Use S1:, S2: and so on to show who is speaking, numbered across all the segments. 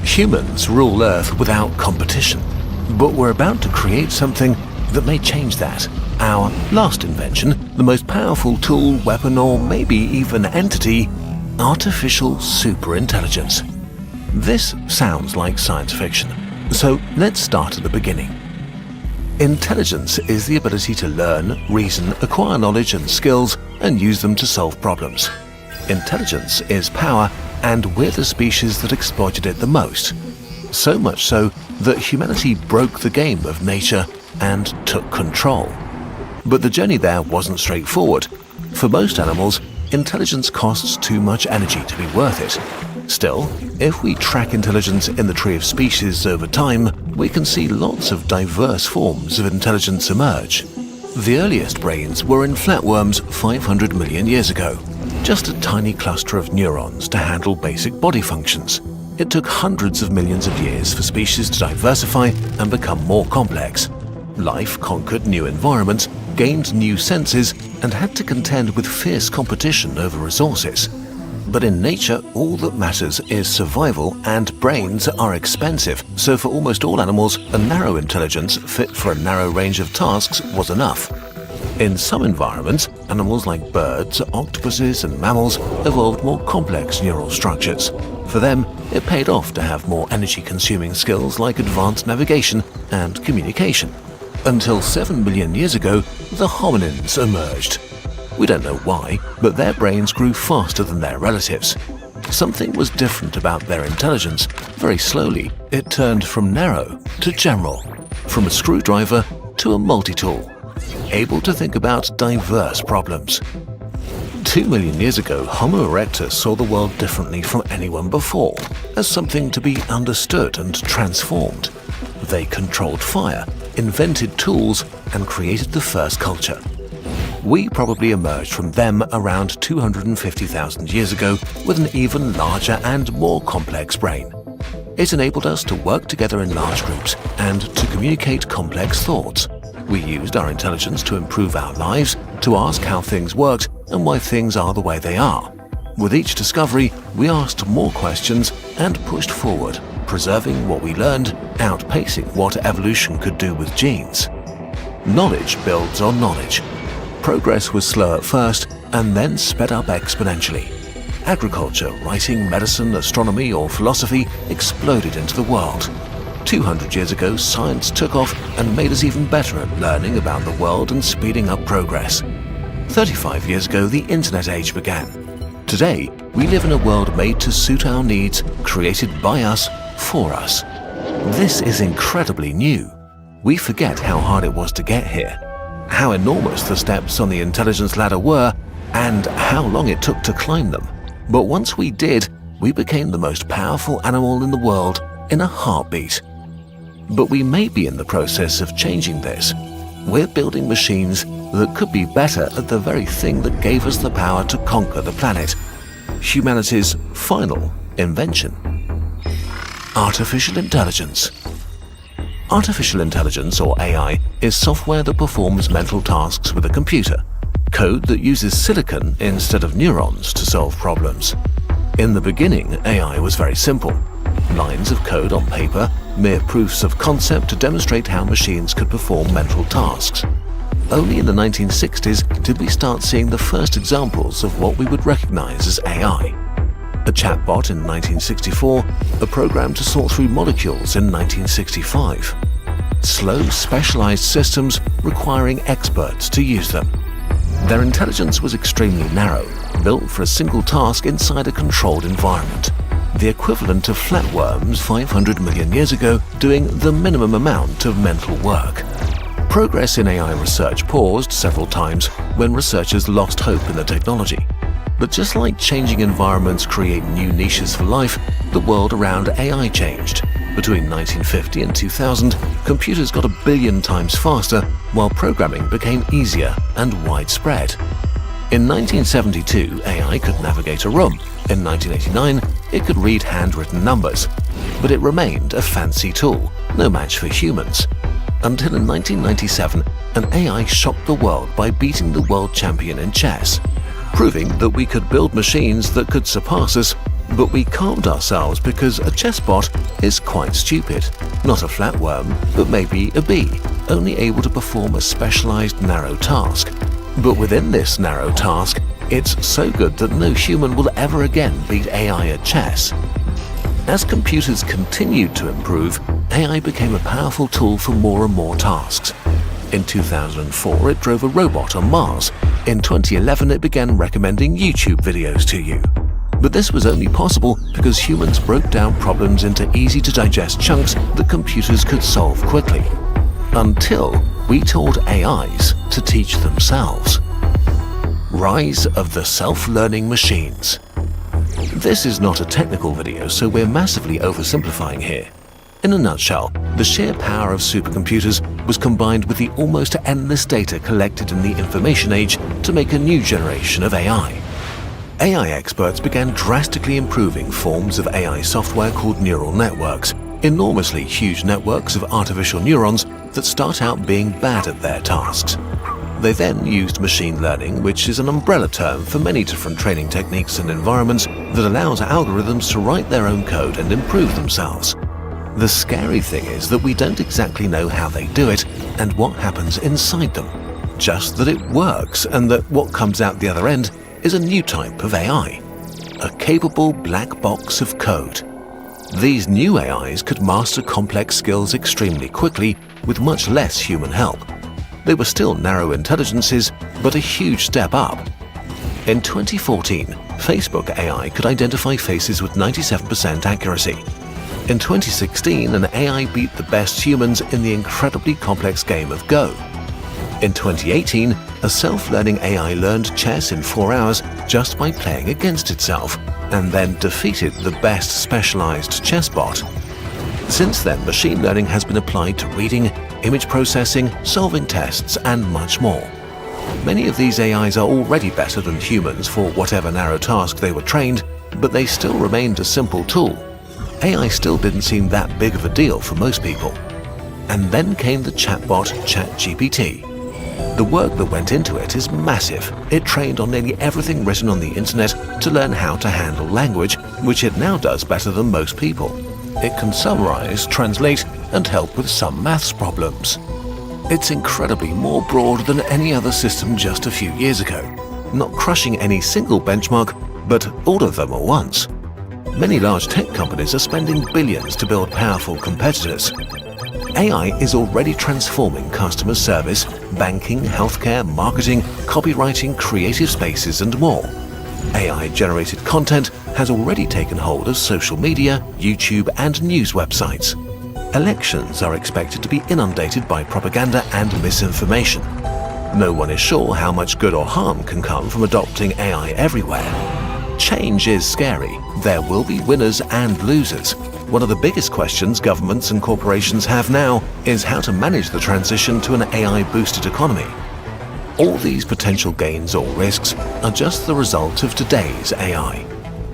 S1: Humans rule Earth without competition, but we're about to create something that may change that. Our last invention, the most powerful tool, weapon, or maybe even entity, artificial superintelligence. This sounds like science fiction, so let's start at the beginning. Intelligence is the ability to learn, reason, acquire knowledge and skills, and use them to solve problems. Intelligence is power, and we're the species that exploited it the most. So much so that humanity broke the game of nature and took control. But the journey there wasn't straightforward. For most animals, intelligence costs too much energy to be worth it. Still, if we track intelligence in the tree of species over time, we can see lots of diverse forms of intelligence emerge. The earliest brains were in flatworms 500 million years ago, just a tiny cluster of neurons to handle basic body functions. It took hundreds of millions of years for species to diversify and become more complex. Life conquered new environments, gained new senses, and had to contend with fierce competition over resources. But in nature, all that matters is survival, and brains are expensive, so for almost all animals, a narrow intelligence fit for a narrow range of tasks was enough. In some environments, animals like birds, octopuses, and mammals evolved more complex neural structures. For them, it paid off to have more energy-consuming skills like advanced navigation and communication. Until 7 million years ago, the hominins emerged. We don't know why, but their brains grew faster than their relatives. Something was different about their intelligence. Very slowly, it turned from narrow to general, from a screwdriver to a multi-tool, able to think about diverse problems. 2 million years ago, Homo erectus saw the world differently from anyone before, as something to be understood and transformed. They controlled fire, invented tools, and created the first culture. We probably emerged from them around 250,000 years ago with an even larger and more complex brain. It enabled us to work together in large groups and to communicate complex thoughts. We used our intelligence to improve our lives, to ask how things worked and why things are the way they are. With each discovery, we asked more questions and pushed forward, preserving what we learned, outpacing what evolution could do with genes. Knowledge builds on knowledge. Progress was slow at first and then sped up exponentially. Agriculture, writing, medicine, astronomy, or philosophy exploded into the world. 200 years ago, science took off and made us even better at learning about the world and speeding up progress. 35 years ago, the internet age began. Today, we live in a world made to suit our needs, created by us, for us. This is incredibly new. We forget how hard it was to get here, how enormous the steps on the intelligence ladder were, and how long it took to climb them. But once we did, we became the most powerful animal in the world in a heartbeat. But we may be in the process of changing this. We're building machines that could be better at the very thing that gave us the power to conquer the planet. Humanity's final invention. Artificial intelligence. Artificial intelligence, or AI, is software that performs mental tasks with a computer, code that uses silicon instead of neurons to solve problems. In the beginning, AI was very simple. Lines of code on paper, mere proofs of concept to demonstrate how machines could perform mental tasks. Only in the 1960s did we start seeing the first examples of what we would recognize as AI. A chatbot in 1964, a program to sort through molecules in 1965. Slow, specialized systems requiring experts to use them. Their intelligence was extremely narrow, built for a single task inside a controlled environment. The equivalent of flatworms 500 million years ago doing the minimum amount of mental work. Progress in AI research paused several times when researchers lost hope in the technology. But just like changing environments create new niches for life, the world around AI changed. Between 1950 and 2000, computers got 1 billion times faster, while programming became easier and widespread. In 1972, AI could navigate a room. In 1989, it could read handwritten numbers. But it remained a fancy tool, no match for humans. Until in 1997, an AI shocked the world by beating the world champion in chess, proving that we could build machines that could surpass us But we calmed ourselves because a chessbot is quite stupid. Not a flatworm, but maybe a bee, only able to perform a specialized narrow task. But within this narrow task, it's so good that no human will ever again beat AI at chess. As computers continued to improve, AI became a powerful tool for more and more tasks. In 2004, it drove a robot on Mars. In 2011, it began recommending YouTube videos to you. But this was only possible because humans broke down problems into easy-to-digest chunks that computers could solve quickly. Until we taught AIs to teach themselves. Rise of the self-learning machines. This is not a technical video, so we're massively oversimplifying here. In a nutshell, the sheer power of supercomputers was combined with the almost endless data collected in the information age to make a new generation of AI. AI experts began drastically improving forms of AI software called neural networks, enormously huge networks of artificial neurons that start out being bad at their tasks. They then used machine learning, which is an umbrella term for many different training techniques and environments that allows algorithms to write their own code and improve themselves. The scary thing is that we don't exactly know how they do it and what happens inside them. Just that it works, and that what comes out the other end is a new type of AI. A capable black box of code. These new AIs could master complex skills extremely quickly with much less human help. They were still narrow intelligences, but a huge step up. In 2014, Facebook AI could identify faces with 97% accuracy. In 2016, an AI beat the best humans in the incredibly complex game of Go. In 2018, a self-learning AI learned chess in 4 hours just by playing against itself, and then defeated the best specialized chessbot. Since then, machine learning has been applied to reading, image processing, solving tests, and much more. Many of these AIs are already better than humans for whatever narrow task they were trained, but they still remained a simple tool. AI still didn't seem that big of a deal for most people. And then came the chatbot ChatGPT. The work that went into it is massive. It trained on nearly everything written on the internet to learn how to handle language, which it now does better than most people. It can summarize, translate, and help with some maths problems. It's incredibly more broad than any other system just a few years ago, not crushing any single benchmark, but all of them at once. Many large tech companies are spending billions to build powerful competitors. AI is already transforming customer service, banking, healthcare, marketing, copywriting, creative spaces, and more. AI-generated content has already taken hold of social media, YouTube, and news websites. Elections are expected to be inundated by propaganda and misinformation. No one is sure how much good or harm can come from adopting AI everywhere. Change is scary. There will be winners and losers. One of the biggest questions governments and corporations have now is how to manage the transition to an AI-boosted economy. All these potential gains or risks are just the result of today's AI.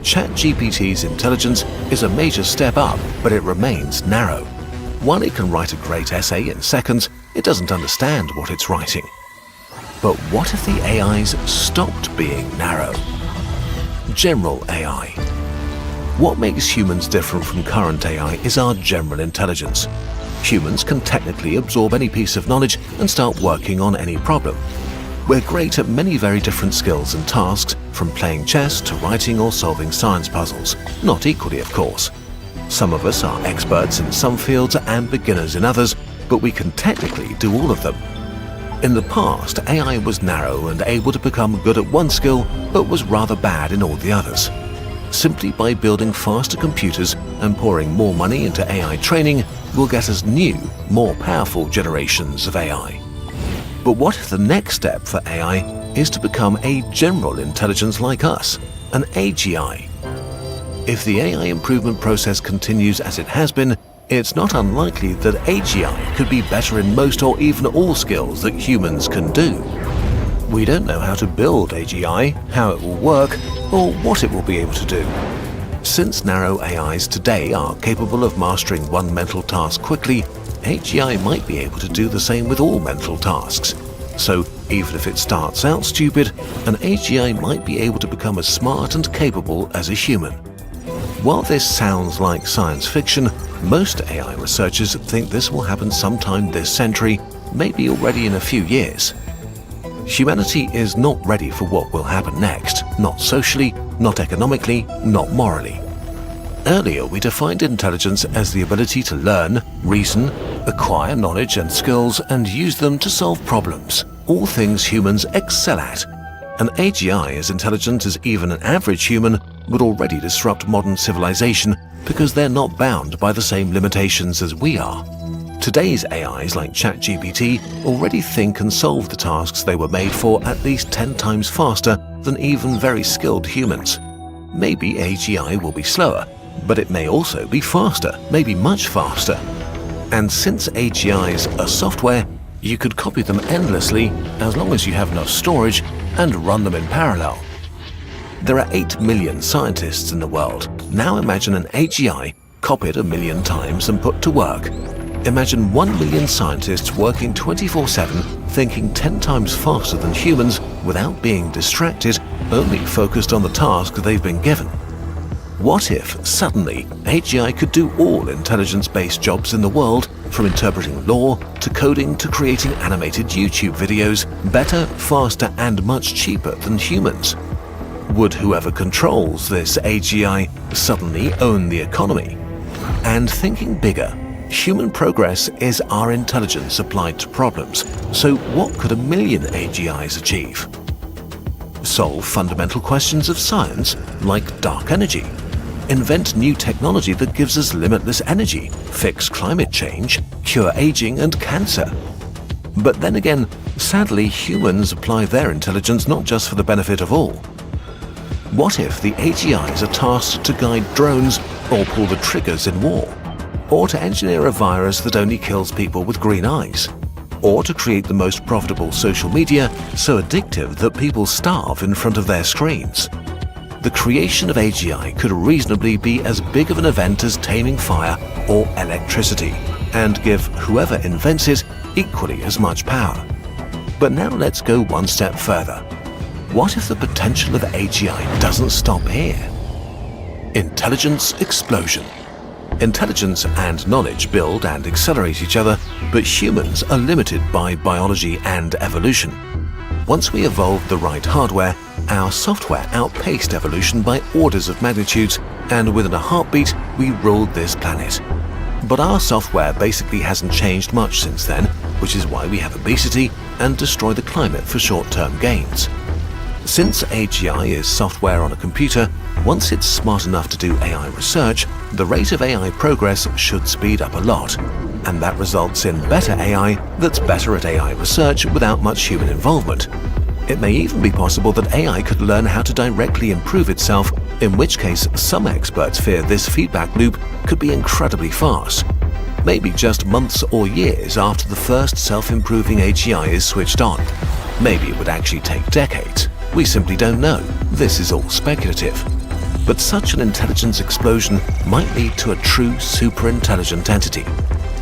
S1: ChatGPT's intelligence is a major step up, but it remains narrow. While it can write a great essay in seconds, it doesn't understand what it's writing. But what if the AIs stopped being narrow? General AI. What makes humans different from current AI is our general intelligence. Humans can technically absorb any piece of knowledge and start working on any problem. We're great at many very different skills and tasks, from playing chess to writing or solving science puzzles. Not equally, of course. Some of us are experts in some fields and beginners in others, but we can technically do all of them. In the past, AI was narrow and able to become good at one skill, but was rather bad in all the others. Simply by building faster computers and pouring more money into AI training will get us new, more powerful generations of AI. But what if the next step for AI is to become a general intelligence like us, an AGI? If the AI improvement process continues as it has been, it's not unlikely that AGI could be better in most or even all skills that humans can do. We don't know how to build AGI, how it will work, or what it will be able to do. Since narrow AIs today are capable of mastering one mental task quickly, AGI might be able to do the same with all mental tasks. So, even if it starts out stupid, an AGI might be able to become as smart and capable as a human. While this sounds like science fiction, most AI researchers think this will happen sometime this century, maybe already in a few years. Humanity is not ready for what will happen next, not socially, not economically, not morally. Earlier, we defined intelligence as the ability to learn, reason, acquire knowledge and skills, and use them to solve problems, all things humans excel at. An AGI as intelligent as even an average human would already disrupt modern civilization because they're not bound by the same limitations as we are. Today's AIs like ChatGPT already think and solve the tasks they were made for at least 10 times faster than even very skilled humans. Maybe AGI will be slower, but it may also be faster, maybe much faster. And since AGIs are software, you could copy them endlessly as long as you have enough storage and run them in parallel. There are 8 million scientists in the world. Now imagine an AGI copied 1 million times and put to work. Imagine 1 million scientists working 24/7, thinking 10 times faster than humans without being distracted, only focused on the task they've been given. What if, suddenly, AGI could do all intelligence-based jobs in the world, from interpreting law to coding to creating animated YouTube videos, better, faster, and much cheaper than humans? Would whoever controls this AGI suddenly own the economy? And thinking bigger, human progress is our intelligence applied to problems. So what could 1 million AGIs achieve? Solve fundamental questions of science, like dark energy. Invent new technology that gives us limitless energy, fix climate change, cure aging and cancer. But then again, sadly, humans apply their intelligence not just for the benefit of all. What if the AGIs are tasked to guide drones or pull the triggers in war? Or to engineer a virus that only kills people with green eyes? Or to create the most profitable social media so addictive that people starve in front of their screens? The creation of AGI could reasonably be as big of an event as taming fire or electricity, and give whoever invents it equally as much power. But now let's go one step further. What if the potential of AGI doesn't stop here? Intelligence explosion. Intelligence and knowledge build and accelerate each other, but humans are limited by biology and evolution. Once we evolved the right hardware, our software outpaced evolution by orders of magnitudes, and within a heartbeat, we ruled this planet. But our software basically hasn't changed much since then, which is why we have obesity and destroy the climate for short-term gains. Since AGI is software on a computer, once it's smart enough to do AI research, the rate of AI progress should speed up a lot. And that results in better AI that's better at AI research without much human involvement. It may even be possible that AI could learn how to directly improve itself, in which case some experts fear this feedback loop could be incredibly fast. Maybe just months or years after the first self-improving AGI is switched on. Maybe it would actually take decades. We simply don't know. This is all speculative. But such an intelligence explosion might lead to a true super-intelligent entity.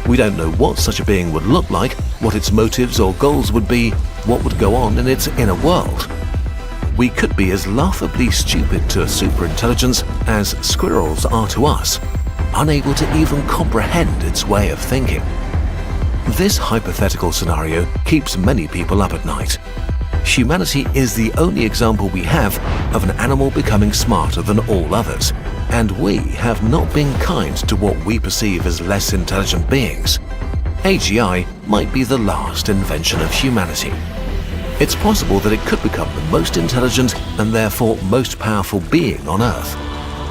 S1: We don't know what such a being would look like, what its motives or goals would be, what would go on in its inner world. We could be as laughably stupid to a superintelligence as squirrels are to us, unable to even comprehend its way of thinking. This hypothetical scenario keeps many people up at night. Humanity is the only example we have of an animal becoming smarter than all others, and we have not been kind to what we perceive as less intelligent beings. AGI might be the last invention of humanity. It's possible that it could become the most intelligent and therefore most powerful being on Earth.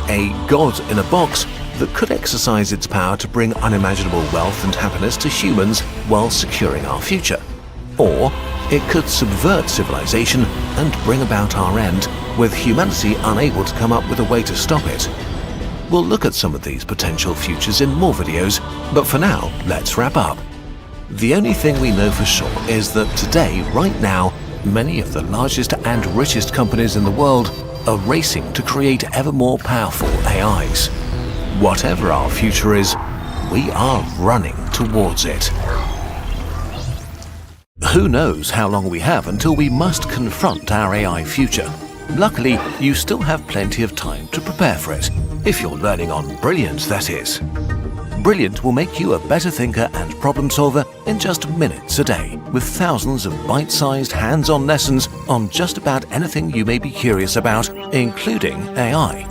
S1: A god in a box that could exercise its power to bring unimaginable wealth and happiness to humans while securing our future. Or it could subvert civilization and bring about our end, with humanity unable to come up with a way to stop it. We'll look at some of these potential futures in more videos, but for now, let's wrap up. The only thing we know for sure is that today, right now, many of the largest and richest companies in the world are racing to create ever more powerful AIs. Whatever our future is, we are running towards it. Who knows how long we have until we must confront our AI future? Luckily, you still have plenty of time to prepare for it. If you're learning on Brilliant, that is. Brilliant will make you a better thinker and problem solver in just minutes a day, with thousands of bite-sized hands-on lessons on just about anything you may be curious about, including AI.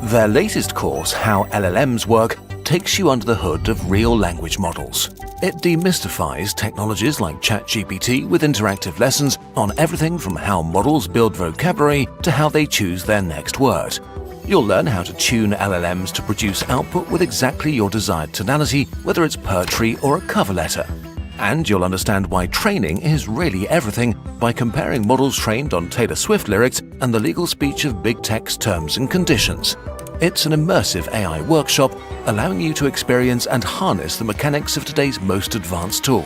S1: Their latest course, How LLMs Work, takes you under the hood of real language models. It demystifies technologies like ChatGPT with interactive lessons on everything from how models build vocabulary to how they choose their next word. You'll learn how to tune LLMs to produce output with exactly your desired tonality, whether it's poetry or a cover letter. And you'll understand why training is really everything by comparing models trained on Taylor Swift lyrics and the legal speech of big tech's terms and conditions. It's an immersive AI workshop allowing you to experience and harness the mechanics of today's most advanced tool.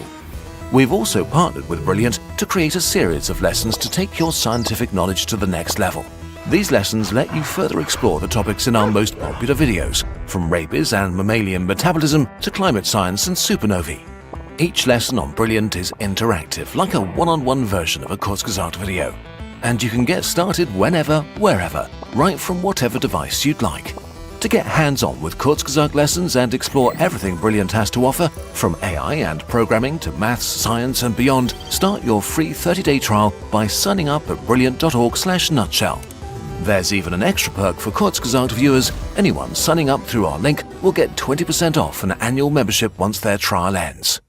S1: We've also partnered with Brilliant to create a series of lessons to take your scientific knowledge to the next level. These lessons let you further explore the topics in our most popular videos, from rabies and mammalian metabolism to climate science and supernovae. Each lesson on Brilliant is interactive, like a one-on-one version of a Kurzgesagt video. And you can get started whenever, wherever, right from whatever device you'd like. To get hands-on with Kurzgesagt lessons and explore everything Brilliant has to offer, from AI and programming to maths, science and beyond, start your free 30-day trial by signing up at brilliant.org/nutshell. There's even an extra perk for Kurzgesagt viewers. Anyone signing up through our link will get 20% off an annual membership once their trial ends.